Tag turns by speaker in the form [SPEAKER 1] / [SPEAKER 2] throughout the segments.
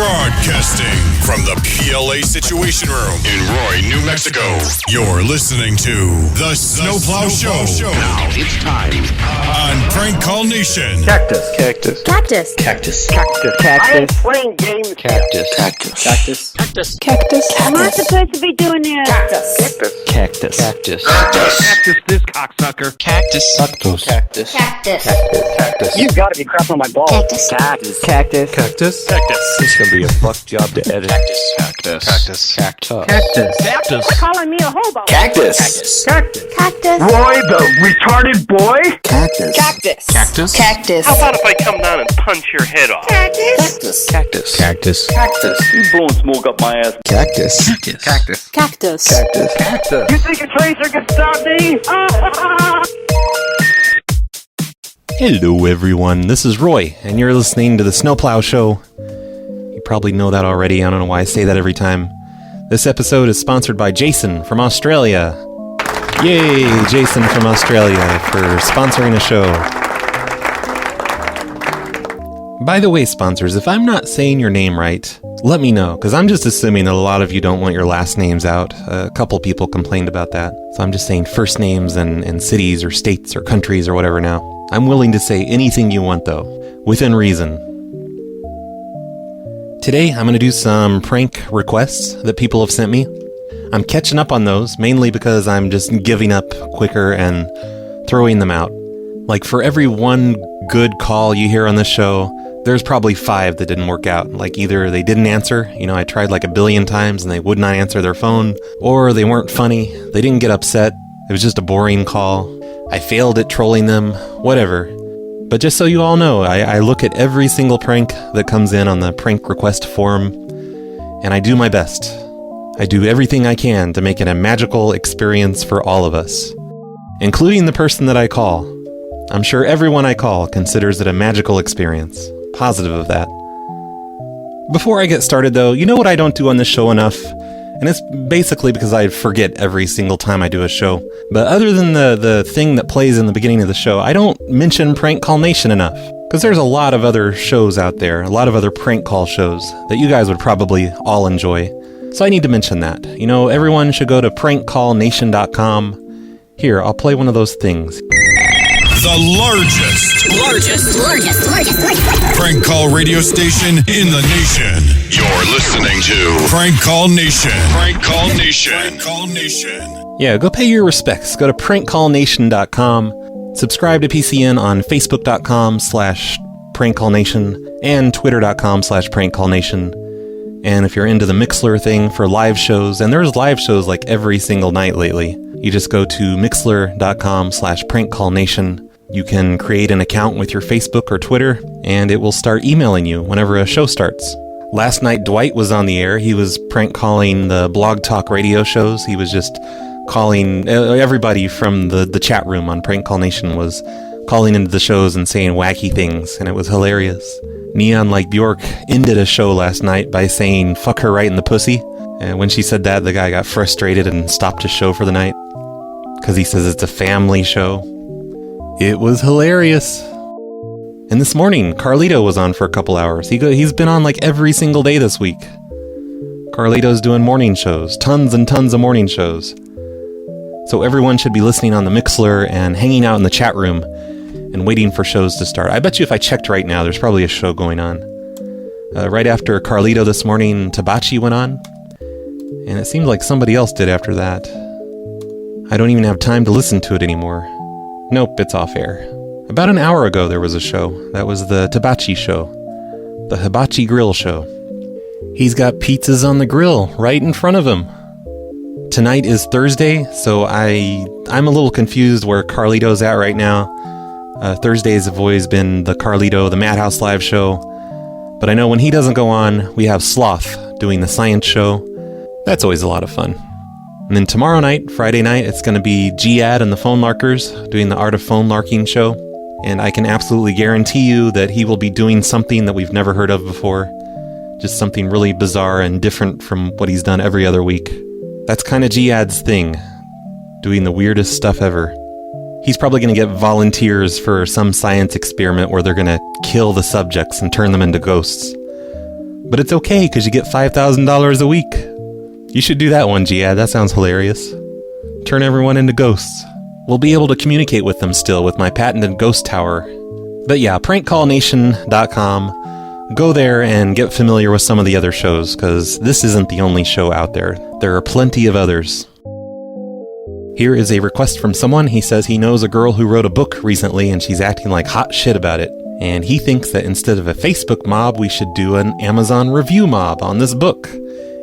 [SPEAKER 1] Broadcasting from the PLA Situation Room in Roy, New Mexico. You're listening to The Snowplow Show.
[SPEAKER 2] Now it's time
[SPEAKER 1] on Prank Call Nation.
[SPEAKER 3] Cactus. Cactus.
[SPEAKER 4] Cactus.
[SPEAKER 3] Cactus.
[SPEAKER 4] Cactus.
[SPEAKER 3] Cactus.
[SPEAKER 4] I am playing games.
[SPEAKER 3] Cactus. Cactus. Cactus.
[SPEAKER 4] Cactus. Cactus.
[SPEAKER 5] I'm not supposed to be doing this.
[SPEAKER 4] Cactus.
[SPEAKER 3] Cactus. Cactus.
[SPEAKER 2] Cactus this cocksucker.
[SPEAKER 3] Cactus. Cactus. Cactus.
[SPEAKER 5] Cactus.
[SPEAKER 3] Cactus.
[SPEAKER 6] You gotta be crapping on my balls.
[SPEAKER 5] Cactus.
[SPEAKER 3] Cactus. Cactus. Cactus. Cactus. It's gonna be a fuck job to edit. Cactus. Cactus. Cactus. Cactus. Cactus.
[SPEAKER 2] Cactus.
[SPEAKER 5] Calling me a hobo.
[SPEAKER 3] Cactus. Cactus.
[SPEAKER 5] Cactus. Cactus.
[SPEAKER 6] Roy, the retarded boy?
[SPEAKER 3] Cactus.
[SPEAKER 5] Cactus.
[SPEAKER 3] Cactus.
[SPEAKER 5] Cactus.
[SPEAKER 7] How about if I come down and punch your head off?
[SPEAKER 5] Cactus.
[SPEAKER 3] Cactus. Cactus.
[SPEAKER 6] Cactus. You blowing smoke up my ass.
[SPEAKER 3] Cactus. Cactus. Cactus.
[SPEAKER 5] Cactus.
[SPEAKER 3] Cactus. Cactus.
[SPEAKER 6] You think a tracer can stop me?
[SPEAKER 8] Hello everyone, this is Roy, and you're listening to The Snowplow Show. You probably know that already, I don't know why I say that every time. This episode is sponsored by Jason from Australia. Yay, Jason from Australia for sponsoring a show. By the way, sponsors, if I'm not saying your name right, let me know, because I'm just assuming that a lot of you don't want your last names out. A couple people complained about that, so I'm just saying first names and cities or states or countries or whatever now. I'm willing to say anything you want, though, within reason. Today, I'm going to do some prank requests that people have sent me. I'm catching up on those, mainly because I'm just giving up quicker and throwing them out. Like, for every one good call you hear on this show, there's probably 5 that didn't work out. Like, either they didn't answer, I tried like a billion times and they would not answer their phone, or they weren't funny, they didn't get upset, it was just a boring call. I failed at trolling them, whatever. But just so you all know, I look at every single prank that comes in on the prank request forum, and I do my best. I do everything I can to make it a magical experience for all of us, including the person that I call. I'm sure everyone I call considers it a magical experience. Positive of that. Before I get started though, you know what I don't do on this show enough? And it's basically because I forget every single time I do a show. But other than the thing that plays in the beginning of the show, I don't mention Prank Call Nation enough. Because there's a lot of other shows out there, a lot of other prank call shows that you guys would probably all enjoy. So I need to mention that. Everyone should go to prankcallnation.com. Here, I'll play one of those things.
[SPEAKER 1] The largest prank call radio station in the nation. You're listening to Prank Call Nation. Prank Call Nation. Prank Call Nation.
[SPEAKER 8] Yeah, go pay your respects. Go to prankcallnation.com. Subscribe to PCN on facebook.com/prankcallnation and twitter.com/prankcallnation. And if you're into the Mixlr thing for live shows, and there's live shows like every single night lately, you just go to mixlr.com/prankcallnation. You can create an account with your Facebook or Twitter, and it will start emailing you whenever a show starts. Last night, Dwight was on the air. He was prank calling the Blog Talk radio shows. He was just calling everybody from the chat room on Prank Call Nation was calling into the shows and saying wacky things, and it was hilarious. Neon Like Bjork ended a show last night by saying, "Fuck her right in the pussy." And when she said that, the guy got frustrated and stopped his show for the night. Because he says it's a family show. It was hilarious. And this morning, Carlito was on for a couple hours. He's been on like every single day this week. Carlito's doing morning shows. Tons and tons of morning shows. So everyone should be listening on the Mixlr and hanging out in the chat room and waiting for shows to start. I bet you if I checked right now, there's probably a show going on. Right after Carlito this morning, Tabachi went on. And it seems like somebody else did after that. I don't even have time to listen to it anymore. Nope, it's off air. About an hour ago there was a show. That was the Tabachi show. The Hibachi Grill show. He's got pizzas on the grill right in front of him. Tonight is Thursday, so I'm a little confused where Carlito's at right now. Thursdays have always been the Carlito, the Madhouse Live show. But I know when he doesn't go on, we have Sloth doing the science show. That's always a lot of fun. And then tomorrow night, Friday night, it's going to be Giad and the Phone Larkers doing the Art of Phone Larking show. And I can absolutely guarantee you that he will be doing something that we've never heard of before. Just something really bizarre and different from what he's done every other week. That's kind of Giad's thing, doing the weirdest stuff ever. He's probably going to get volunteers for some science experiment where they're going to kill the subjects and turn them into ghosts. But it's okay, because you get $5,000 a week. You should do that one, Giad. That sounds hilarious. Turn everyone into ghosts. We'll be able to communicate with them still with my patented ghost tower. But yeah, prankcallnation.com. Go there and get familiar with some of the other shows, because this isn't the only show out there. There are plenty of others. Here is a request from someone. He says he knows a girl who wrote a book recently and she's acting like hot shit about it. And he thinks that instead of a Facebook mob, we should do an Amazon review mob on this book.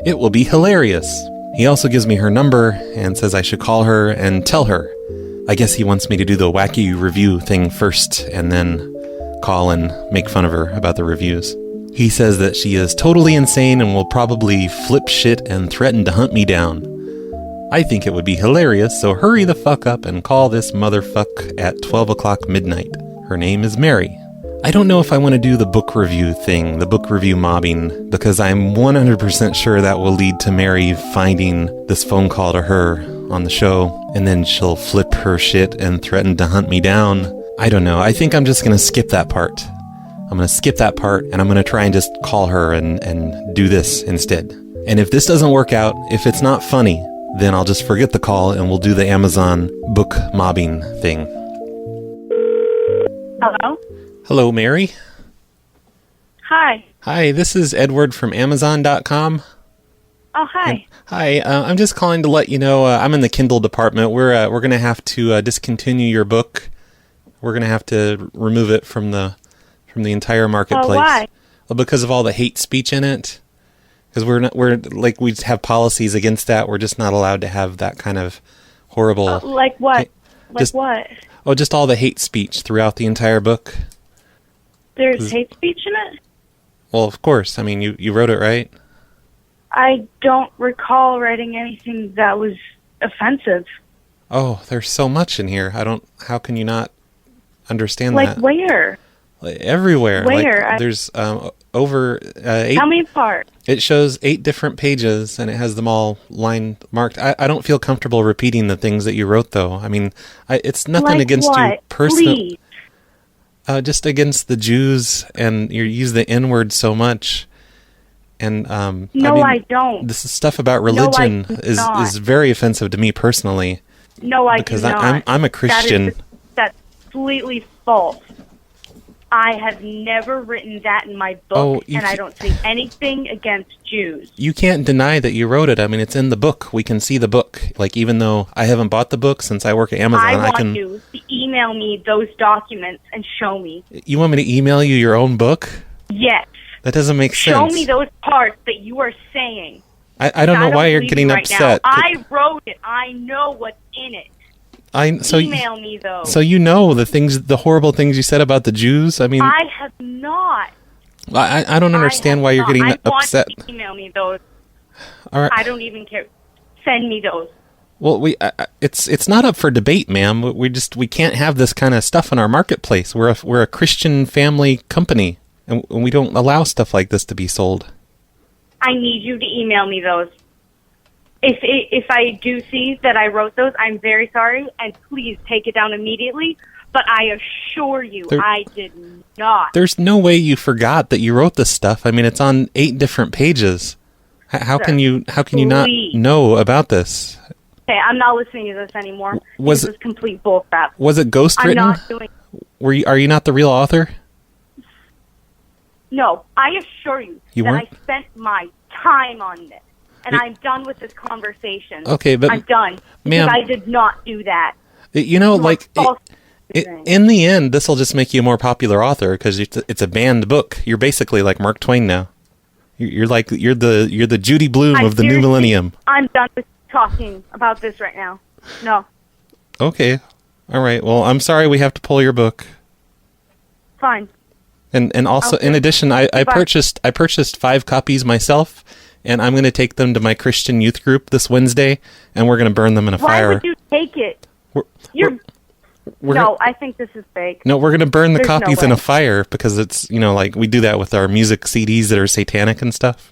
[SPEAKER 8] It will be hilarious. He also gives me her number and says I should call her and tell her. I guess he wants me to do the wacky review thing first and then call and make fun of her about the reviews. He says that she is totally insane and will probably flip shit and threaten to hunt me down. I think it would be hilarious, so hurry the fuck up and call this motherfuck at 12 o'clock midnight. Her name is Mary. I don't know if I want to do the book review thing, the book review mobbing, because I'm 100% sure that will lead to Mary finding this phone call to her on the show, and then she'll flip her shit and threaten to hunt me down. I don't know. I think I'm just going to skip that part. I'm going to skip that part, and I'm going to try and just call her and do this instead. And if this doesn't work out, if it's not funny, then I'll just forget the call and we'll do the Amazon book mobbing thing.
[SPEAKER 5] Hello?
[SPEAKER 8] Hello, Mary.
[SPEAKER 5] Hi.
[SPEAKER 8] Hi, this is Edward from Amazon.com.
[SPEAKER 5] Oh, hi.
[SPEAKER 8] Hi, I'm just calling to let you know I'm in the Kindle department. We're going to have to discontinue your book. We're going to have to remove it from the entire marketplace.
[SPEAKER 5] Oh, why?
[SPEAKER 8] Well, because of all the hate speech in it. Because we have policies against that. We're just not allowed to have that kind of horrible.
[SPEAKER 5] Like what? What?
[SPEAKER 8] Oh, just all the hate speech throughout the entire book.
[SPEAKER 5] There's hate speech in it?
[SPEAKER 8] Well, of course. I mean, you wrote it, right?
[SPEAKER 5] I don't recall writing anything that was offensive.
[SPEAKER 8] Oh, there's so much in here. How can you not understand that?
[SPEAKER 5] Like where?
[SPEAKER 8] Everywhere.
[SPEAKER 5] Where?
[SPEAKER 8] Like, there's over 8.
[SPEAKER 5] How many parts?
[SPEAKER 8] It shows 8 different pages, and it has them all line marked. I don't feel comfortable repeating the things that you wrote, though. I mean, it's nothing
[SPEAKER 5] like
[SPEAKER 8] against
[SPEAKER 5] what?
[SPEAKER 8] you personally.
[SPEAKER 5] Please.
[SPEAKER 8] Just against the Jews, and you use the N-word so much. And
[SPEAKER 5] no, I don't.
[SPEAKER 8] This is stuff about religion is very offensive to me personally.
[SPEAKER 5] No, I
[SPEAKER 8] because
[SPEAKER 5] do not.
[SPEAKER 8] I'm a Christian.
[SPEAKER 5] That's completely false. I have never written that in my book, and I don't say anything against Jews.
[SPEAKER 8] You can't deny that you wrote it. I mean, it's in the book. We can see the book. Like, even though I haven't bought the book since I work at Amazon,
[SPEAKER 5] I want you to email me those documents and show me.
[SPEAKER 8] You want me to email you your own book?
[SPEAKER 5] Yes.
[SPEAKER 8] That doesn't make sense.
[SPEAKER 5] Show me those parts that you are saying.
[SPEAKER 8] I don't know why you're getting upset.
[SPEAKER 5] Now. I wrote it. I know what's in it. Email me those.
[SPEAKER 8] So you know the horrible things you said about the Jews? I mean,
[SPEAKER 5] I have not.
[SPEAKER 8] I don't understand why you're getting upset.
[SPEAKER 5] I want you to email me those.
[SPEAKER 8] All right.
[SPEAKER 5] I don't even care. Send me those.
[SPEAKER 8] Well, it's not up for debate, ma'am. We can't have this kind of stuff in our marketplace. We're a Christian family company, and we don't allow stuff like this to be sold.
[SPEAKER 5] I need you to email me those. If I do see that I wrote those, I'm very sorry, and please take it down immediately. But I assure you, I did not.
[SPEAKER 8] There's no way you forgot that you wrote this stuff. I mean, it's on 8 different pages. How can you not know about this?
[SPEAKER 5] Okay, I'm not listening to this anymore. This is complete bullcrap.
[SPEAKER 8] Was it ghost written?
[SPEAKER 5] I'm not doing.
[SPEAKER 8] Are you not the real author?
[SPEAKER 5] No, I assure you that
[SPEAKER 8] weren't?
[SPEAKER 5] I spent my time on this. And I'm done with this conversation.
[SPEAKER 8] Okay, but
[SPEAKER 5] I'm done.
[SPEAKER 8] Ma'am,
[SPEAKER 5] because I did not do that.
[SPEAKER 8] In the end, this will just make you a more popular author because it's a banned book. You're basically like Mark Twain now. You're the Judy Blume of the new millennium.
[SPEAKER 5] I'm done with talking about this right now. No.
[SPEAKER 8] Okay. All right. Well, I'm sorry we have to pull your book.
[SPEAKER 5] Fine.
[SPEAKER 8] And also, in addition, I purchased 5 copies myself. And I'm going to take them to my Christian youth group this Wednesday, and we're going to burn them in a fire.
[SPEAKER 5] Why would you take it? I think this is fake.
[SPEAKER 8] No, we're going to burn the copies in a fire because it's, like we do that with our music CDs that are satanic and stuff.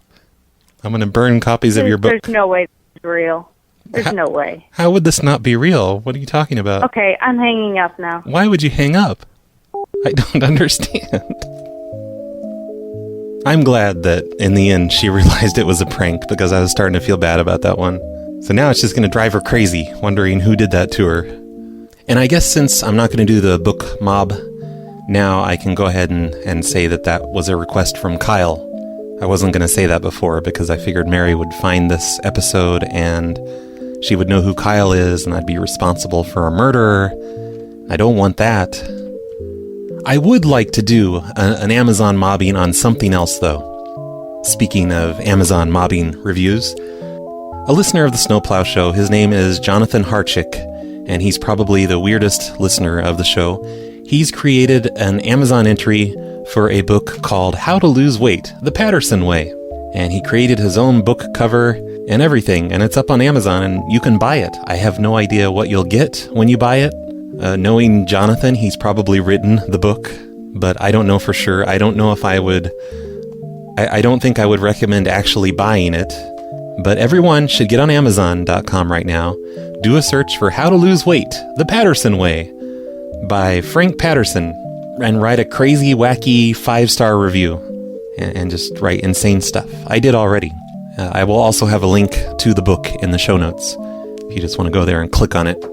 [SPEAKER 8] I'm going to burn copies of your book.
[SPEAKER 5] There's no way this is real. There's no way.
[SPEAKER 8] How would this not be real? What are you talking about?
[SPEAKER 5] Okay, I'm hanging up now.
[SPEAKER 8] Why would you hang up? I don't understand. I'm glad that in the end she realized it was a prank, because I was starting to feel bad about that one. So now it's just going to drive her crazy, wondering who did that to her. And I guess since I'm not going to do the book mob, now I can go ahead and say that that was a request from Kyle. I wasn't going to say that before because I figured Mary would find this episode and she would know who Kyle is and I'd be responsible for a murderer. I don't want that. I would like to do an Amazon mobbing on something else, though. Speaking of Amazon mobbing reviews, a listener of the Snowplow Show, his name is Johnathan Harchick, and he's probably the weirdest listener of the show. He's created an Amazon entry for a book called How to Lose Weight, the Patterson Way. And he created his own book cover and everything, and it's up on Amazon, and you can buy it. I have no idea what you'll get when you buy it. Knowing Johnathan, he's probably written the book, but I don't know for sure. I don't know if I would... I don't think I would recommend actually buying it, but everyone should get on Amazon.com right now, do a search for How to Lose Weight, the Patterson Way, by Frank Patterson, and write a crazy, wacky 5-star review, and just write insane stuff. I did already. I will also have a link to the book in the show notes, if you just want to go there and click on it.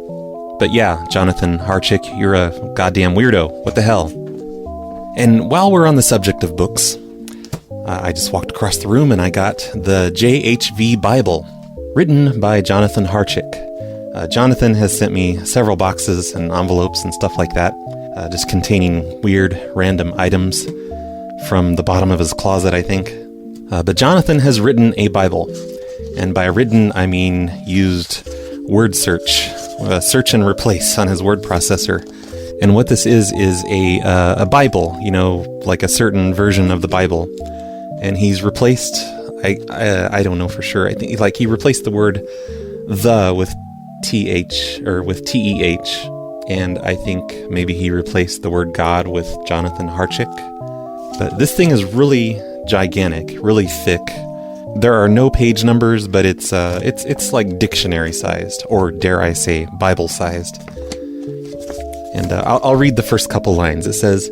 [SPEAKER 8] But yeah, Johnathan Harchick, you're a goddamn weirdo. What the hell? And while we're on the subject of books, I just walked across the room and I got the JHV Bible, written by Johnathan Harchick. Johnathan has sent me several boxes and envelopes and stuff like that, just containing weird, random items from the bottom of his closet, I think. But Johnathan has written a Bible, and by written, I mean used word search and replace on his word processor. And what this is a Bible, you know, like a certain version of the Bible. And he's replaced, I don't know for sure, I think like he replaced the word the with TH, or with TEH, and I think maybe he replaced the word God with Johnathan Harchick. But this thing is really gigantic, really thick. There are no page numbers, but it's like dictionary sized, or dare I say, Bible sized. And I'll read the first couple lines. It says,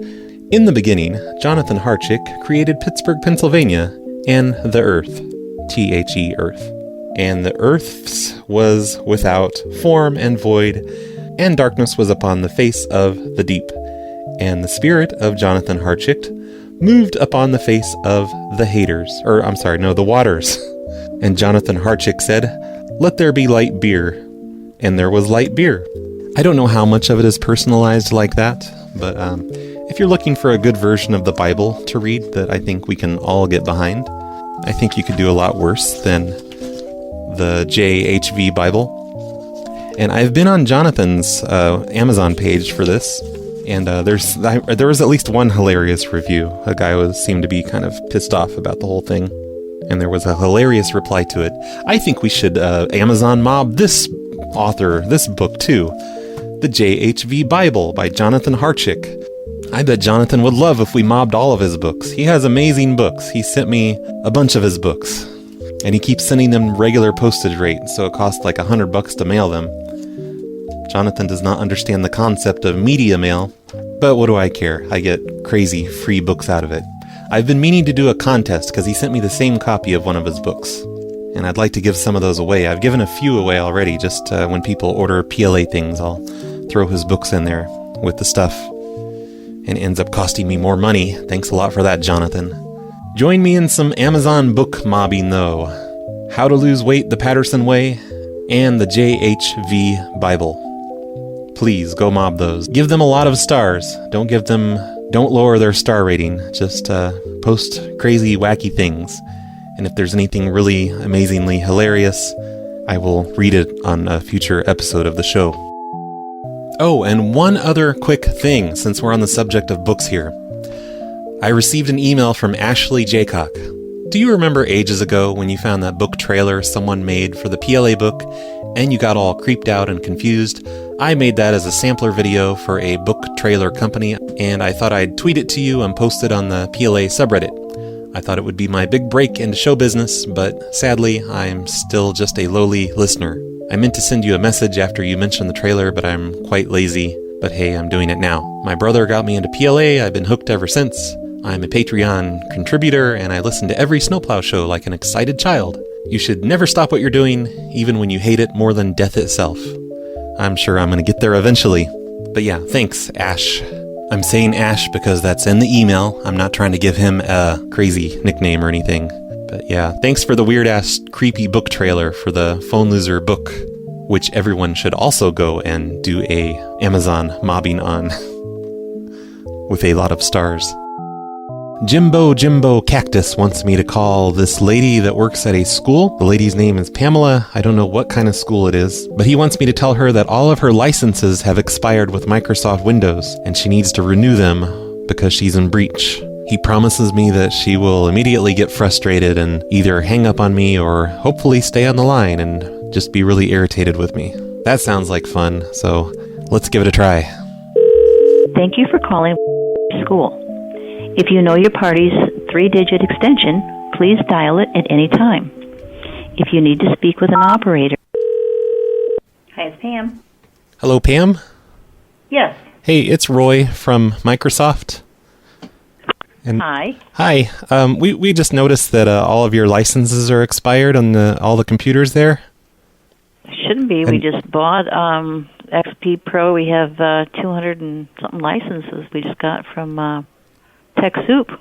[SPEAKER 8] "In the beginning, Johnathan Harchick created Pittsburgh, Pennsylvania, and the earth, THE earth. And the earth was without form and void, and darkness was upon the face of the deep. And the spirit of Johnathan Harchick moved upon the face of the the waters. And Johnathan Harchick said, 'Let there be light beer.' And there was light beer." I don't know how much of it is personalized like that, but if you're looking for a good version of the Bible to read that I think we can all get behind, I think you could do a lot worse than the JHV Bible. And I've been on Jonathan's Amazon page for this, and there was at least one hilarious review. A guy seemed to be kind of pissed off about the whole thing, and there was a hilarious reply to it. I think we should Amazon mob this author, this book too. The JHV Bible by Johnathan Harchick. I bet Johnathan would love if we mobbed all of his books. He has amazing books. He sent me a bunch of his books, and he keeps sending them regular postage rate, so it costs like $100 to mail them. Johnathan does not understand the concept of media mail, but what do I care? I get crazy free books out of it. I've been meaning to do a contest because he sent me the same copy of one of his books, and I'd like to give some of those away. I've given a few away already, just when people order PLA things, I'll throw his books in there with the stuff, and it ends up costing me more money. Thanks a lot for that, Johnathan. Join me in some Amazon book mobbing, though. How to Lose Weight the Patterson Way, and the JHV Bible. Please go mob those. Give them a lot of stars. Don't lower their star rating. Just post crazy, wacky things. And if there's anything really amazingly hilarious, I will read it on a future episode of the show. Oh, and one other quick thing, since we're on the subject of books here. I received an email from Ashley Jaycock. Do you remember ages ago when you found that book trailer someone made for the PLA book, and you got all creeped out and confused? I made that as a sampler video for a book trailer company, and I thought I'd tweet it to you and post it on the PLA subreddit. I thought it would be my big break into show business, but sadly, I'm still just a lowly listener. I meant to send you a message after you mentioned the trailer, but I'm quite lazy. But hey, I'm doing it now. My brother got me into PLA, I've been hooked ever since. I'm a Patreon contributor, and I listen to every snowplow show like an excited child. You should never stop what you're doing, even when you hate it more than death itself. I'm sure I'm going to get there eventually. But yeah, thanks, Ash. I'm saying Ash because that's in the email. I'm not trying to give him a crazy nickname or anything. But yeah, thanks for the weird-ass creepy book trailer for the Phone Loser book, which everyone should also go and do a Amazon mobbing on with a lot of stars. Jimbo Cactus wants me to call this lady that works at a school. The lady's name is Pamela. I don't know what kind of school it is, but he wants me to tell her that all of her licenses have expired with Microsoft Windows, and she needs to renew them because she's in breach. He promises me that she will immediately get frustrated and either hang up on me or hopefully stay on the line and just be really irritated with me. That sounds like fun, so let's give it a try.
[SPEAKER 9] Thank you for calling school. If you know your party's 3-digit extension, please dial it at any time. If you need to speak with an operator... Hi, it's Pam.
[SPEAKER 8] Hello, Pam?
[SPEAKER 9] Yes.
[SPEAKER 8] Hey, it's Roy from Microsoft. And
[SPEAKER 9] Hi.
[SPEAKER 8] Hi. We just noticed that all of your licenses are expired on all the computers there.
[SPEAKER 9] Shouldn't be. We just bought XP Pro. We have 200 and something licenses we just got from TechSoup.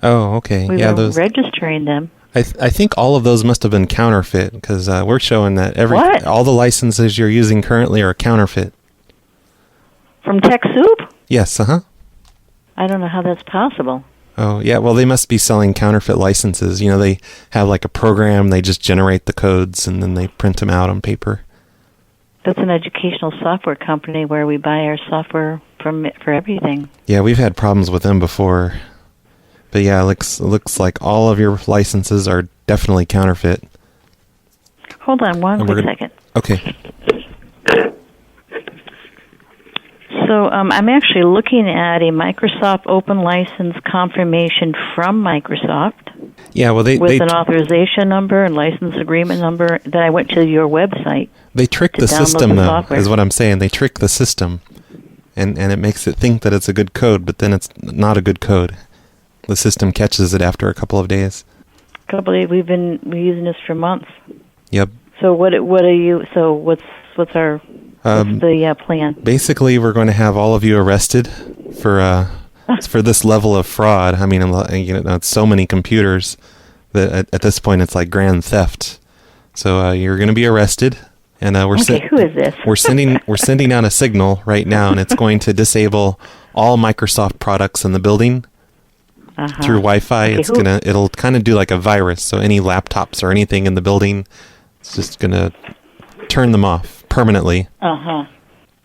[SPEAKER 8] Oh, okay.
[SPEAKER 9] We
[SPEAKER 8] yeah,
[SPEAKER 9] were
[SPEAKER 8] those
[SPEAKER 9] registering them.
[SPEAKER 8] I think all of those must have been counterfeit because we're showing that all the licenses you're using currently are counterfeit.
[SPEAKER 9] From TechSoup?
[SPEAKER 8] Yes,
[SPEAKER 9] I don't know how that's possible.
[SPEAKER 8] Oh, yeah, well, they must be selling counterfeit licenses. You know, they have like a program, they just generate the codes, and then they print them out on paper.
[SPEAKER 9] That's an educational software company where we buy our software for everything.
[SPEAKER 8] Yeah, we've had problems with them before. But yeah, it looks like all of your licenses are definitely counterfeit.
[SPEAKER 9] Hold on one quick second.
[SPEAKER 8] Okay.
[SPEAKER 9] So I'm actually looking at a Microsoft Open License confirmation from Microsoft.
[SPEAKER 8] Yeah, well,
[SPEAKER 9] with an authorization number and license agreement number. Then I went to your website.
[SPEAKER 8] They trick the system, though, is what I'm saying. They trick the system, and it makes it think that it's a good code, but then it's not a good code. The system catches it after a couple of days. We've been using this for months. Yep.
[SPEAKER 9] So what are you? So what's the plan?
[SPEAKER 8] Basically, we're going to have all of you arrested for this level of fraud. I mean, it's so many computers that at this point it's like grand theft. So you're going to be arrested, and who is this? we're sending out a signal right now, and it's going to disable all Microsoft products in the building through Wi-Fi. Okay, it'll kind of do like a virus. So any laptops or anything in the building, it's just going to turn them off permanently.
[SPEAKER 9] All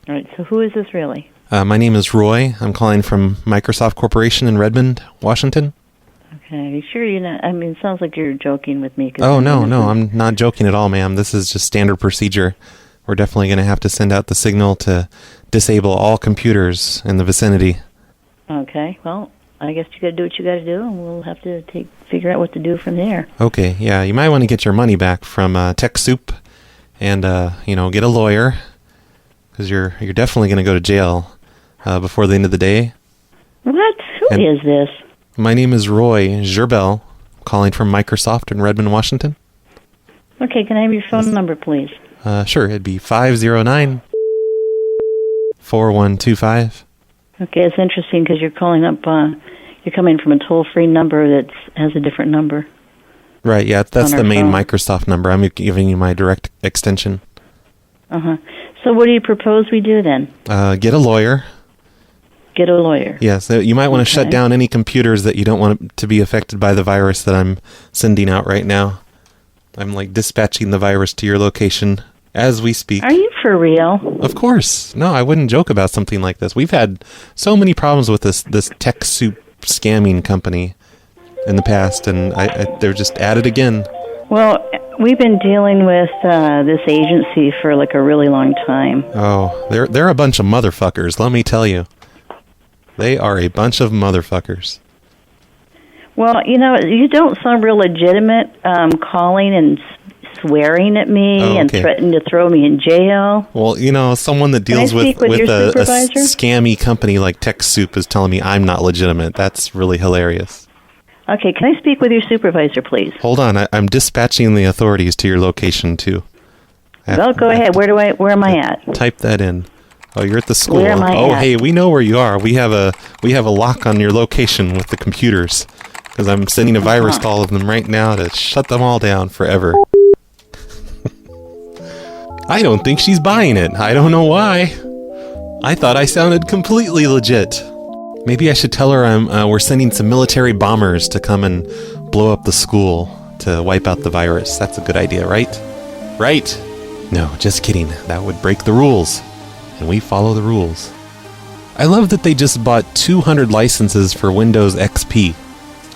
[SPEAKER 9] right. So who is this really?
[SPEAKER 8] My name is Roy. I'm calling from Microsoft Corporation in Redmond, Washington.
[SPEAKER 9] Okay. Are you sure you're not? I mean, it sounds like you're joking with me.
[SPEAKER 8] Oh, no. I'm not joking at all, ma'am. This is just standard procedure. We're definitely going to have to send out the signal to disable all computers in the vicinity.
[SPEAKER 9] Okay. Well, I guess you got to do what you got to do, and we'll have to figure out what to do from there.
[SPEAKER 8] Okay. Yeah. You might want to get your money back from TechSoup and, get a lawyer, because you're definitely going to go to jail before the end of the day.
[SPEAKER 9] What? Who is this?
[SPEAKER 8] My name is Roy Gerbel, calling from Microsoft in Redmond, Washington.
[SPEAKER 9] Okay, can I have your phone number, please?
[SPEAKER 8] Sure, it'd be 509-4125.
[SPEAKER 9] Okay, it's interesting because you're calling up, you're coming from a toll-free number that has a different number.
[SPEAKER 8] Right, yeah, that's the main Microsoft number. I'm giving you my direct extension.
[SPEAKER 9] So what do you propose we do then?
[SPEAKER 8] Get a lawyer.
[SPEAKER 9] Get a lawyer.
[SPEAKER 8] Yes, you might want to shut down any computers that you don't want to be affected by the virus that I'm sending out right now. I'm dispatching the virus to your location as we speak.
[SPEAKER 9] Are you for real?
[SPEAKER 8] Of course. No, I wouldn't joke about something like this. We've had so many problems with this TechSoup scamming company in the past, and they're just at it again.
[SPEAKER 9] Well, we've been dealing with this agency for a really long time.
[SPEAKER 8] Oh, they're a bunch of motherfuckers, let me tell you. They are a bunch of motherfuckers.
[SPEAKER 9] Well, you don't sound real legitimate calling and swearing at me and threatened to throw me in jail.
[SPEAKER 8] Well, you know, someone that deals with a scammy company like TechSoup is telling me I'm not legitimate. That's really hilarious.
[SPEAKER 9] Okay, can I speak with your supervisor, please?
[SPEAKER 8] Hold on, I'm dispatching the authorities to your location too.
[SPEAKER 9] Well, go ahead. Where am I at?
[SPEAKER 8] Type that in. Oh, you're at the school.
[SPEAKER 9] Where am I at?
[SPEAKER 8] Hey, we know where you are. We have a lock on your location with the computers because I'm sending a virus to all of them right now to shut them all down forever. I don't think she's buying it. I don't know why. I thought I sounded completely legit. Maybe I should tell her we're sending some military bombers to come and blow up the school to wipe out the virus. That's a good idea, right? Right? No, just kidding. That would break the rules. And we follow the rules. I love that they just bought 200 licenses for Windows XP.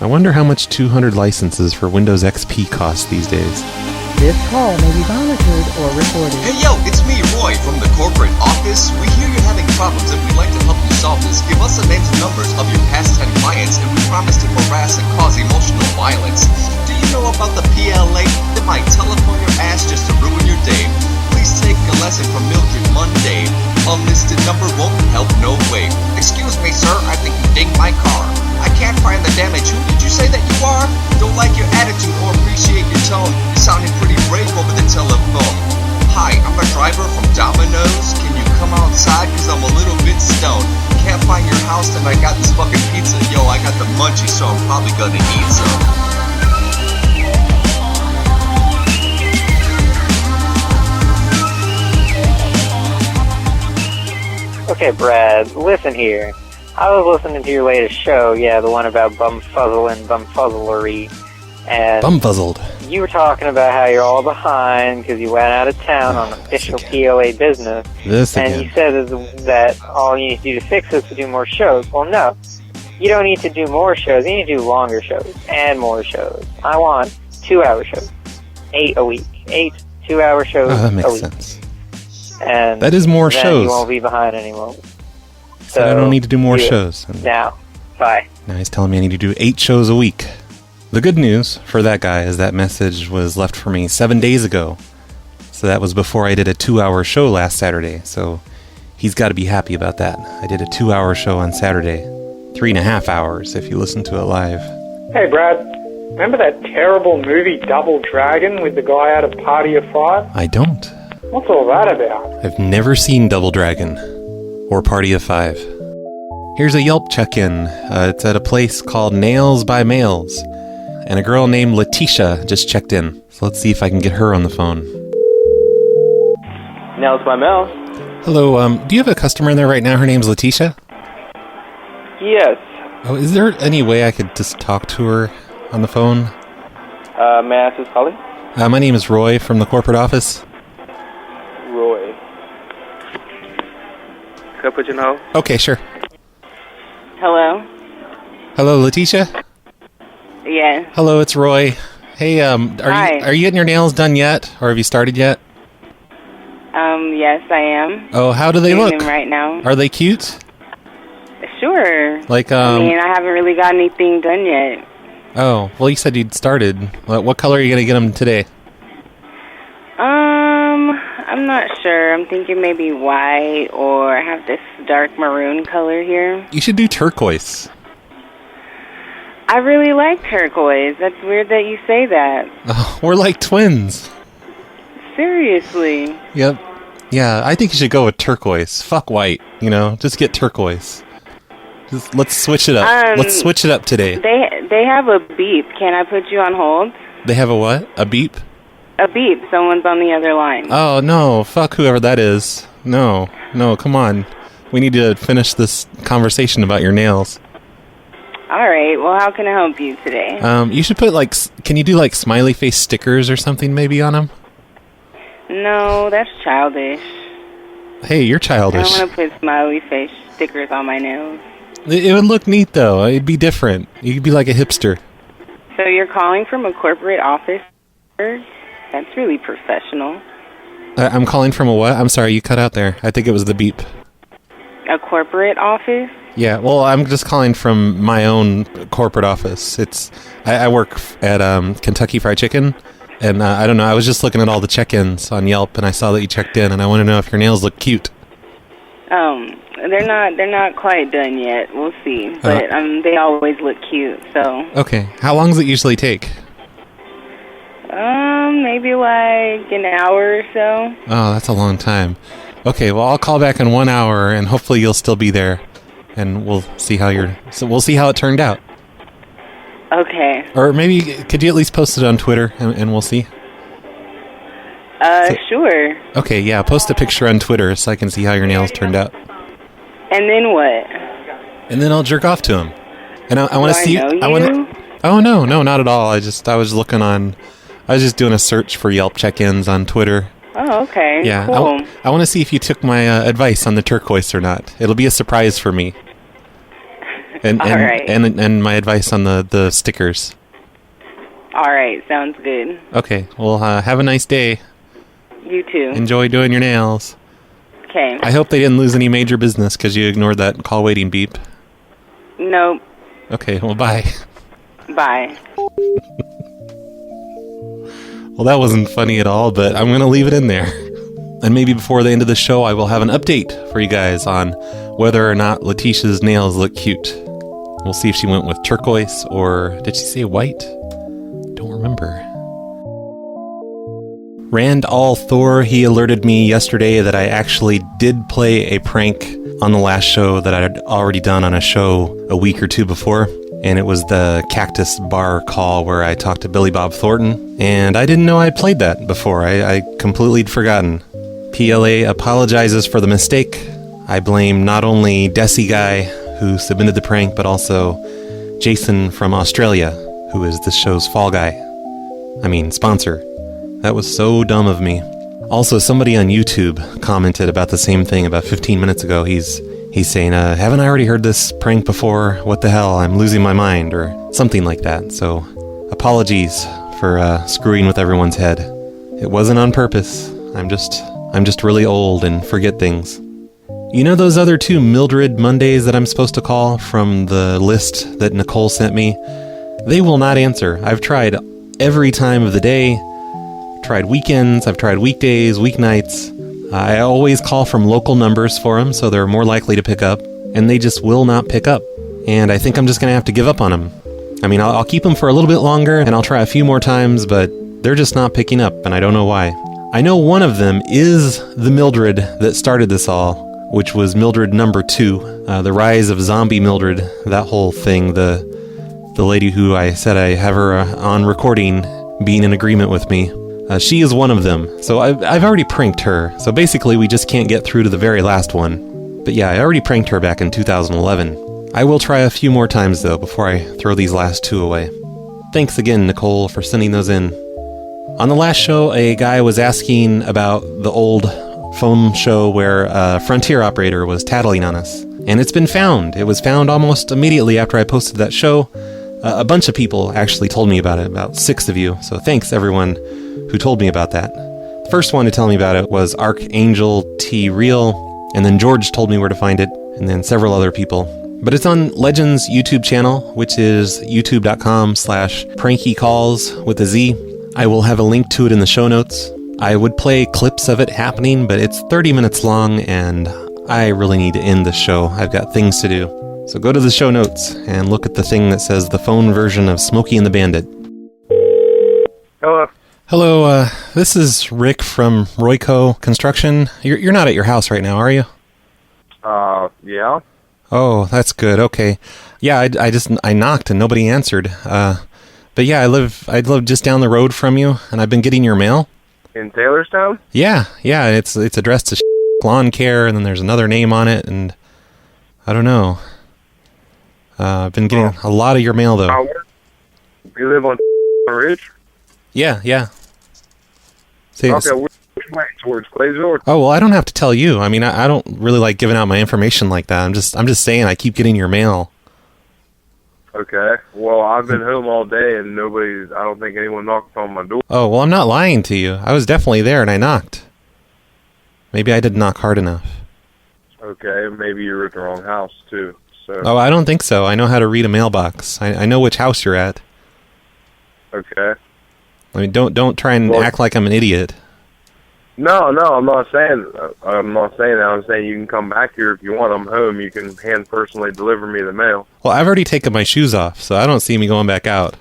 [SPEAKER 8] I wonder how much 200 licenses for Windows XP cost these days.
[SPEAKER 10] This call may be monitored or recorded.
[SPEAKER 11] Hey yo, it's me, Roy, from the corporate office. We hear you're having problems and we'd like to help you solve this. Give us the names and numbers of your past 10 clients and we promise to harass and cause emotional violence. Do you know about the PLA? They might telephone your ass just to ruin your day. Please take a lesson from Mildred Monday. Unlisted number won't help, no way. Excuse me, sir, I think you dinged my car. I can't find the damage. Who did you say that you are? Don't like your attitude or appreciate your tone. You're sounding pretty brave over the telephone. Hi, I'm a driver from Domino's. Can you come outside? Cause I'm a little bit stoned. Can't find your house and I got this fucking pizza. Yo, I got the munchies, so I'm probably gonna eat some.
[SPEAKER 12] Okay, Brad, listen here. I was listening to your latest show, the one about bumfuzzle and bumfuzzlery. And
[SPEAKER 8] Bumfuzzled.
[SPEAKER 12] You were talking about how you're all behind because you went out of town on official PLA business. And you said that all you need to do to fix this is to do more shows. Well, no. You don't need to do more shows. You need to do longer shows and more shows. I want 2-hour shows. 8 a week. 8 2-hour shows
[SPEAKER 8] that makes
[SPEAKER 12] a week.
[SPEAKER 8] sense.
[SPEAKER 12] And
[SPEAKER 8] that is more
[SPEAKER 12] then
[SPEAKER 8] shows.
[SPEAKER 12] You won't be behind anymore.
[SPEAKER 8] So I don't need to do more shows.
[SPEAKER 12] Now. Bye.
[SPEAKER 8] Now he's telling me I need to do 8 shows a week. The good news for that guy is that message was left for me 7 days ago. So that was before I did a 2-hour show last Saturday. So he's got to be happy about that. I did a 2-hour show on Saturday. 3.5 hours if you listen to it live.
[SPEAKER 13] Hey, Brad. Remember that terrible movie Double Dragon with the guy out of Party of 5?
[SPEAKER 8] I don't.
[SPEAKER 13] What's all that about?
[SPEAKER 8] I've never seen Double Dragon or Party of 5. Here's a Yelp check-in. It's at a place called Nails by Males. And a girl named Letitia just checked in. So let's see if I can get her on the phone.
[SPEAKER 14] Nails by Males.
[SPEAKER 8] Hello, do you have a customer in there right now? Her name's Letitia?
[SPEAKER 14] Yes.
[SPEAKER 8] Oh, is there any way I could just talk to her on the phone?
[SPEAKER 14] May I ask who's calling?
[SPEAKER 8] My name is Roy from the corporate office.
[SPEAKER 14] Roy. Can I put you in hold?
[SPEAKER 8] Okay, sure.
[SPEAKER 15] Hello?
[SPEAKER 8] Hello, Letitia?
[SPEAKER 15] Yes.
[SPEAKER 8] Hello, it's Roy. Hey,
[SPEAKER 15] Hi.
[SPEAKER 8] Are you getting your nails done yet? Or have you started yet?
[SPEAKER 15] Yes, I am.
[SPEAKER 8] Oh, how do they
[SPEAKER 15] Doing
[SPEAKER 8] look?
[SPEAKER 15] them right now.
[SPEAKER 8] Are they cute?
[SPEAKER 15] Sure.
[SPEAKER 8] Like,
[SPEAKER 15] I mean, I haven't really got anything done yet.
[SPEAKER 8] Oh, well, you said you'd started. What color are you going to get them today?
[SPEAKER 15] I'm not sure. I'm thinking maybe white, or I have this dark maroon color here.
[SPEAKER 8] You should do turquoise.
[SPEAKER 15] I really like turquoise. That's weird that you say that.
[SPEAKER 8] Oh, we're like twins.
[SPEAKER 15] Seriously.
[SPEAKER 8] Yep. Yeah, I think you should go with turquoise. Fuck white, just get turquoise. Let's switch it up. Let's switch it up today.
[SPEAKER 15] They have a beep. Can I put you on hold?
[SPEAKER 8] They have a what? A beep?
[SPEAKER 15] A beep. Someone's on the other line.
[SPEAKER 8] Oh, no. Fuck whoever that is. No, come on. We need to finish this conversation about your nails.
[SPEAKER 15] All right. Well, how can I help you today?
[SPEAKER 8] You should put, can you do, smiley face stickers or something maybe on them?
[SPEAKER 15] No, that's childish.
[SPEAKER 8] Hey, you're childish.
[SPEAKER 15] I don't want to put smiley face stickers on my nails.
[SPEAKER 8] It would look neat, though. It'd be different. You could be like a hipster.
[SPEAKER 15] So you're calling from a corporate office? That's really professional.
[SPEAKER 8] I'm calling from a what? I'm sorry, you cut out there. I think it was the beep.
[SPEAKER 15] A corporate office?
[SPEAKER 8] Yeah, well, I'm just calling from my own corporate office. I work at Kentucky Fried Chicken, And I don't know, I was just looking at all the check-ins on Yelp, and I saw that you checked in, and I want to know if your nails look cute.
[SPEAKER 15] They're not quite done yet. We'll see. But they always look cute, so.
[SPEAKER 8] Okay. How long does it usually take?
[SPEAKER 15] Maybe like an hour or so.
[SPEAKER 8] Oh, that's a long time. Okay, well, I'll call back in 1 hour, and hopefully you'll still be there, and we'll see how we'll see how it turned out.
[SPEAKER 15] Okay.
[SPEAKER 8] Or maybe, could you at least post it on Twitter, and we'll see?
[SPEAKER 15] Sure.
[SPEAKER 8] Okay, yeah, post a picture on Twitter so I can see how your nails turned out.
[SPEAKER 15] And then what?
[SPEAKER 8] And then I'll jerk off to him. And I want to see.
[SPEAKER 15] I want.
[SPEAKER 8] Oh no, not at all. I was looking on. I was just doing a search for Yelp check-ins on Twitter.
[SPEAKER 15] Oh, okay.
[SPEAKER 8] Yeah,
[SPEAKER 15] cool.
[SPEAKER 8] I want to see if you took my advice on the turquoise or not. It'll be a surprise for me. And
[SPEAKER 15] all right.
[SPEAKER 8] And my advice on the stickers.
[SPEAKER 15] All right, sounds good.
[SPEAKER 8] Okay, well, have a nice day.
[SPEAKER 15] You too.
[SPEAKER 8] Enjoy doing your nails.
[SPEAKER 15] Okay.
[SPEAKER 8] I hope they didn't lose any major business because you ignored that call waiting beep.
[SPEAKER 15] Nope.
[SPEAKER 8] Okay, well, bye.
[SPEAKER 15] Bye.
[SPEAKER 8] Well, that wasn't funny at all, but I'm going to leave it in there. And maybe before the end of the show, I will have an update for you guys on whether or not Letitia's nails look cute. We'll see if she went with turquoise or did she say white? Don't remember. Rand All Thor, he alerted me yesterday that I actually did play a prank on the last show that I had already done on a show a week or two before. And it was the Cactus Bar call where I talked to Billy Bob Thornton. And I didn't know I'd played that before. I completely forgotten. PLA apologizes for the mistake. I blame not only Desi Guy, who submitted the prank, but also Jason from Australia, who is this show's fall guy. Sponsor. That was so dumb of me. Also, somebody on YouTube commented about the same thing about 15 minutes ago. He's saying, haven't I already heard this prank before? What the hell? I'm losing my mind, or something like that. So, apologies for screwing with everyone's head. It wasn't on purpose. I'm just really old and forget things. You know those other 2 Mildred Mondays that I'm supposed to call from the list that Nicole sent me? They will not answer. I've tried every time of the day. Tried weekends, I've tried weekdays, weeknights. I always call from local numbers for them, so they're more likely to pick up, and they just will not pick up. And I think I'm just going to have to give up on them. I'll keep them for a little bit longer, and I'll try a few more times, but they're just not picking up, and I don't know why. I know one of them is the Mildred that started this all, which was Mildred number 2, the rise of zombie Mildred, that whole thing, the lady who I said I have her on recording being in agreement with me. She is one of them, so I've already pranked her, so basically we just can't get through to the very last one. But yeah, I already pranked her back in 2011. I will try a few more times though before I throw these last 2 away. Thanks again, Nicole, for sending those in. On the last show, a guy was asking about the old phone show where a Frontier operator was tattling on us. And it's been found. It was found almost immediately after I posted that show. A bunch of people actually told me about it, about 6 of you, so thanks everyone who told me about that. The first one to tell me about it was Archangel T. Real, and then George told me where to find it, and then several other people. But it's on Legend's YouTube channel, which is youtube.com/prankycalls with a Z. I will have a link to it in the show notes. I would play clips of it happening, but it's 30 minutes long, and I really need to end the show. I've got things to do. So go to the show notes and look at the thing that says the phone version of Smokey and the Bandit.
[SPEAKER 14] Hello.
[SPEAKER 8] Hello, this is Rick from Royco Construction. You're not at your house right now, are you?
[SPEAKER 14] Yeah.
[SPEAKER 8] Oh, that's good. Okay. Yeah, I knocked and nobody answered. But yeah, I live just down the road from you, and I've been getting your mail.
[SPEAKER 14] In Taylorstown?
[SPEAKER 8] Yeah. It's addressed to Lawn Care, and then there's another name on it, and I don't know. I've been getting a lot of your mail though.
[SPEAKER 14] You live on Ridge?
[SPEAKER 8] Yeah.
[SPEAKER 14] Okay, which way? Towards Claysville?
[SPEAKER 8] Oh, well, I don't have to tell you. I don't really like giving out my information like that. I'm just saying I keep getting your mail.
[SPEAKER 14] Okay. Well, I've been home all day and I don't think anyone knocked on my door.
[SPEAKER 8] Oh, well, I'm not lying to you. I was definitely there and I knocked. Maybe I didn't knock hard enough.
[SPEAKER 14] Okay, maybe you're at the wrong house, too. So.
[SPEAKER 8] Oh, I don't think so. I know how to read a mailbox. I know which house you're at.
[SPEAKER 14] Okay.
[SPEAKER 8] I mean, don't try and act like I'm an idiot.
[SPEAKER 14] No, I'm not saying that. I'm saying you can come back here if you want. I'm home. You can hand personally deliver me the mail.
[SPEAKER 8] Well, I've already taken my shoes off, so I don't see me going back out.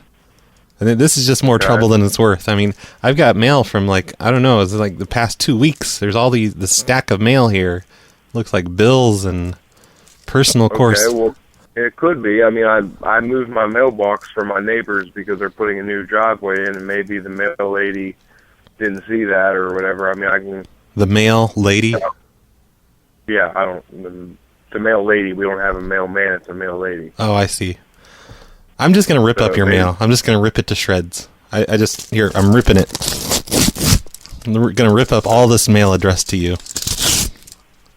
[SPEAKER 8] I think this is just more trouble than it's worth. I mean, I've got mail from like, I don't know, it's like the past 2 weeks. There's all the stack of mail here. Looks like bills and personal course.
[SPEAKER 14] Okay, well, it could be. I mean, I moved my mailbox for my neighbors because they're putting a new driveway in, and maybe the mail lady didn't see that or whatever. I mean, I can...
[SPEAKER 8] The mail lady?
[SPEAKER 14] Yeah, I don't... The mail lady, we don't have a mailman, it's a mail lady.
[SPEAKER 8] Oh, I see. I'm just going to rip up your mail. I'm just going to rip it to shreds. I'm ripping it. I'm going to rip up all this mail addressed to you.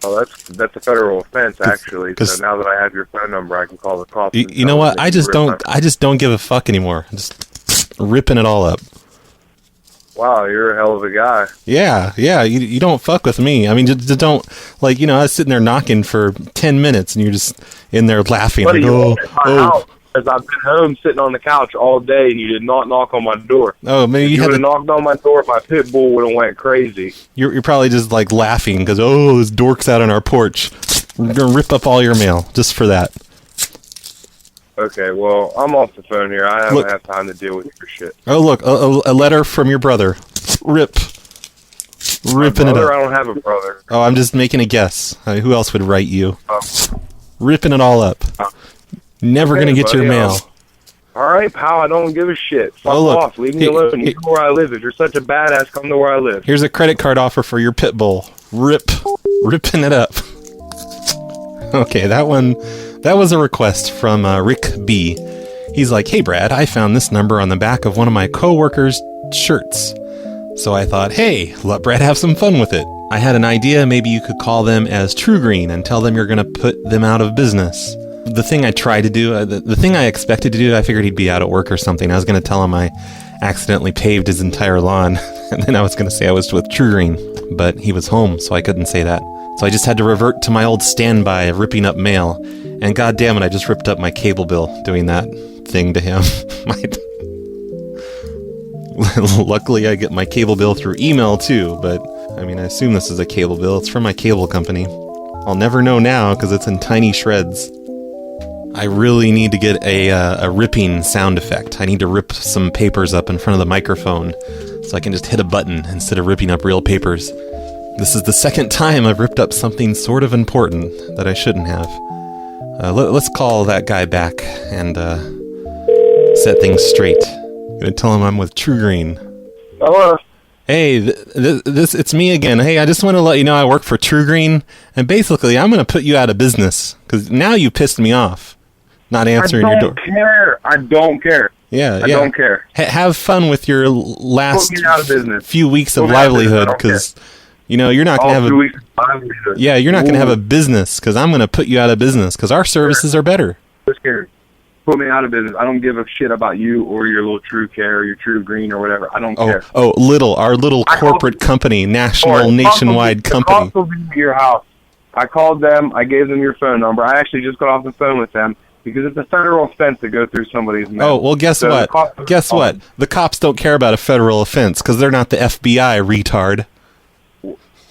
[SPEAKER 14] Oh, that's a federal offense, actually. So now that I have your phone number, I can call the cops.
[SPEAKER 8] You know what? I just don't give a fuck anymore. I'm just ripping it all up.
[SPEAKER 14] Wow, you're a hell of a guy.
[SPEAKER 8] Yeah. You don't fuck with me. I mean, just don't, like, you know, I was sitting there knocking for 10 minutes, and you're just in there laughing.
[SPEAKER 14] Buddy,
[SPEAKER 8] like,
[SPEAKER 14] because I've been home sitting on the couch all day, and you did not knock on my door.
[SPEAKER 8] Oh, maybe
[SPEAKER 14] you would have knocked on my door, my pit bull would have went crazy.
[SPEAKER 8] You're probably just like laughing because this dork's out on our porch. We're gonna rip up all your mail just for that.
[SPEAKER 14] Okay, well, I'm off the phone here. I don't have time to deal with your shit.
[SPEAKER 8] Oh, look, a letter from your brother. Ripping it up.
[SPEAKER 14] I don't have a brother.
[SPEAKER 8] Oh, I'm just making a guess. Who else would write you? Ripping it all up. Never gonna get your mail.
[SPEAKER 14] All right, pal, I don't give a shit. Fuck off. Leave me alone. You know where I live. If you're such a badass, come to where I live.
[SPEAKER 8] Here's a credit card offer for your pit bull. Ripping it up. Okay, that was a request from Rick B. He's like, hey, Brad, I found this number on the back of one of my coworkers' shirts. So I thought, hey, let Brad have some fun with it. I had an idea. Maybe you could call them as True Green and tell them you're going to put them out of business. The thing I tried to do, the thing I expected to do, I figured he'd be out at work or something. I was going to tell him I accidentally paved his entire lawn, and then I was going to say I was with True Green, but he was home, so I couldn't say that. So I just had to revert to my old standby of ripping up mail, and god damn it, I just ripped up my cable bill doing that thing to him. Luckily, I get my cable bill through email too, but I mean, I assume this is a cable bill. It's from my cable company. I'll never know now because it's in tiny shreds. I really need to get a ripping sound effect. I need to rip some papers up in front of the microphone so I can just hit a button instead of ripping up real papers. This is the second time I've ripped up something sort of important that I shouldn't have. Let's call that guy back and set things straight. I'm gonna tell him I'm with True Green.
[SPEAKER 14] Hello.
[SPEAKER 8] Hey, it's me again. Hey, I just want to let you know I work for True Green, and basically I'm gonna put you out of business because now you pissed me off. Not answering your door.
[SPEAKER 14] I don't care.
[SPEAKER 8] Yeah,
[SPEAKER 14] I don't care.
[SPEAKER 8] Have fun with your last
[SPEAKER 14] Put me out of business.
[SPEAKER 8] few weeks of livelihood, because you know you're not gonna have
[SPEAKER 14] 2 weeks of livelihood.
[SPEAKER 8] Yeah, you're not gonna have a business because I'm gonna put you out of business because our services are better.
[SPEAKER 14] Scared. Put me out of business. I don't give a shit about you or your little True Care or your True Green or whatever. I don't care.
[SPEAKER 8] Our little corporate company, nationwide company.
[SPEAKER 14] The cops will be at your house. I called them. I gave them your phone number. I actually just got off the phone with them. Because it's a federal offense to go through somebody's mail.
[SPEAKER 8] Oh, well, guess what? The cops don't care about a federal offense because they're not the FBI, retard.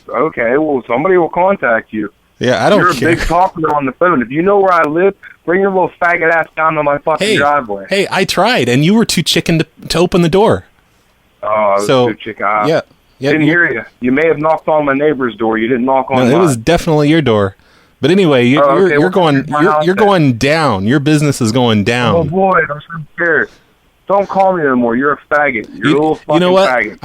[SPEAKER 14] Okay, well, somebody will contact you.
[SPEAKER 8] Yeah, I don't care.
[SPEAKER 14] You're a big talker on the phone. If you know where I live, bring your little faggot ass down to my fucking driveway.
[SPEAKER 8] Hey, I tried, and you were too chicken to open the door.
[SPEAKER 14] Oh, I was too chicken.
[SPEAKER 8] Yeah.
[SPEAKER 14] Didn't hear you. You may have knocked on my neighbor's door. You didn't knock on mine.
[SPEAKER 8] No, it was definitely your door. But anyway, you're going down. Your business is going down.
[SPEAKER 14] Oh boy, I'm so scared. Don't call me anymore. You're a faggot. You're a little fucking faggot.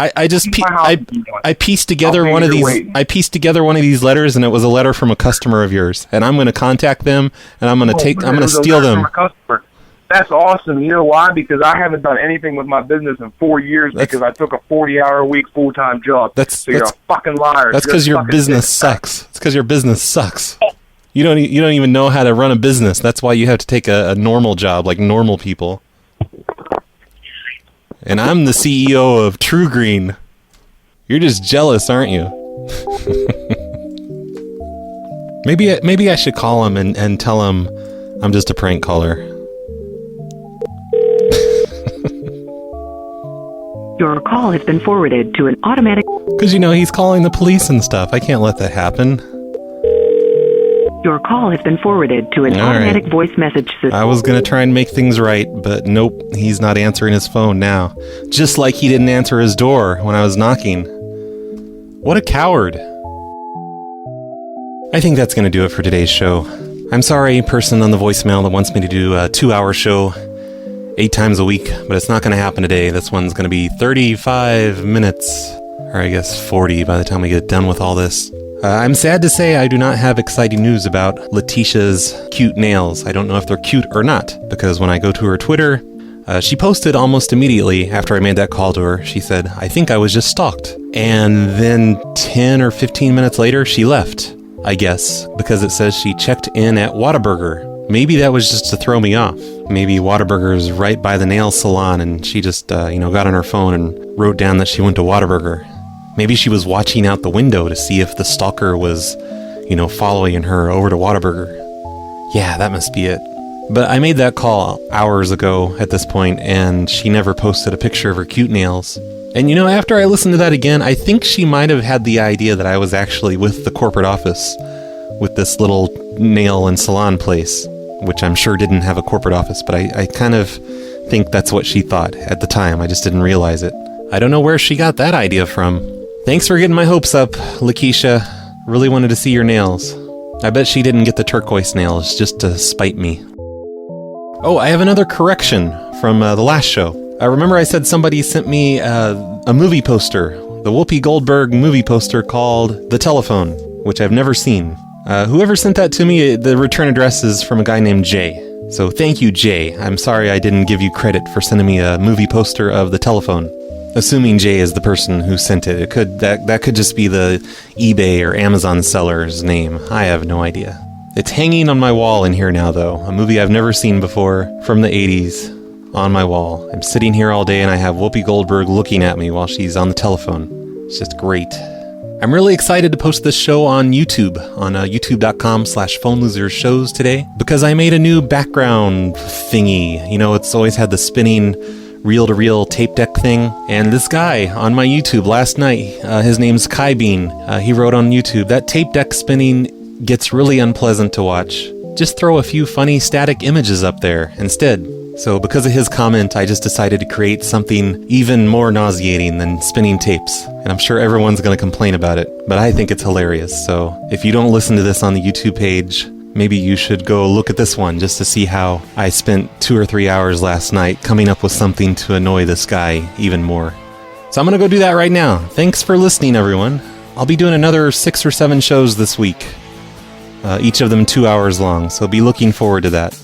[SPEAKER 8] I pieced together one of these. I pieced together one of these letters, and it was a letter from a customer of yours. And I'm going to contact them, and I'm going to steal them.
[SPEAKER 14] That's awesome. You know why? Because I haven't done anything with my business in 4 years because I took a 40-hour-a-week full-time job. So you're a fucking liar.
[SPEAKER 8] That's because your business sucks. It's because your business sucks. You don't even know how to run a business. That's why you have to take a normal job like normal people. And I'm the CEO of True Green. You're just jealous, aren't you? Maybe I should call him and tell him I'm just a prank caller.
[SPEAKER 10] Your call has been forwarded to an automatic...
[SPEAKER 8] Because, he's calling the police and stuff. I can't let that happen.
[SPEAKER 10] Your call has been forwarded to an automatic voice message system.
[SPEAKER 8] I was going to try and make things right, but nope, he's not answering his phone now. Just like he didn't answer his door when I was knocking. What a coward. I think that's going to do it for today's show. I'm sorry, person on the voicemail that wants me to do a 2-hour show 8 times a week, but it's not going to happen today. This one's going to be 35 minutes, or I guess 40 by the time we get done with all this. I'm sad to say I do not have exciting news about Letitia's cute nails. I don't know if they're cute or not, because when I go to her Twitter, she posted almost immediately after I made that call to her. She said, I think I was just stalked. And then 10 or 15 minutes later, she left, I guess, because it says she checked in at Whataburger. Maybe that was just to throw me off. Maybe Whataburger's right by the nail salon, and she just, got on her phone and wrote down that she went to Whataburger. Maybe she was watching out the window to see if the stalker was, following her over to Whataburger. Yeah, that must be it. But I made that call hours ago at this point, and she never posted a picture of her cute nails. And after I listened to that again, I think she might have had the idea that I was actually with the corporate office, with this little nail and salon place, which I'm sure didn't have a corporate office, but I kind of think that's what she thought at the time. I just didn't realize it. I don't know where she got that idea from. Thanks for getting my hopes up, Lakeisha. Really wanted to see your nails. I bet she didn't get the turquoise nails just to spite me. Oh, I have another correction from the last show. I remember I said somebody sent me a movie poster, the Whoopi Goldberg movie poster called The Telephone, which I've never seen. Whoever sent that to me, the return address is from a guy named Jay. So thank you, Jay. I'm sorry I didn't give you credit for sending me a movie poster of The Telephone. Assuming Jay is the person who sent it. That could just be the eBay or Amazon seller's name. I have no idea. It's hanging on my wall in here now, though. A movie I've never seen before, from the 80s, on my wall. I'm sitting here all day and I have Whoopi Goldberg looking at me while she's on the telephone. It's just great. I'm really excited to post this show on YouTube, on youtube.com/PhoneLosersShows today, because I made a new background thingy. It's always had the spinning reel-to-reel tape deck thing, and this guy on my YouTube last night, his name's Kai Bean, he wrote on YouTube, that tape deck spinning gets really unpleasant to watch. Just throw a few funny static images up there instead. So because of his comment, I just decided to create something even more nauseating than spinning tapes, and I'm sure everyone's going to complain about it, but I think it's hilarious. So if you don't listen to this on the YouTube page, maybe you should go look at this one just to see how I spent 2 or 3 hours last night coming up with something to annoy this guy even more. So I'm going to go do that right now. Thanks for listening, everyone. I'll be doing another 6 or 7 shows this week, each of them 2 hours long, so be looking forward to that.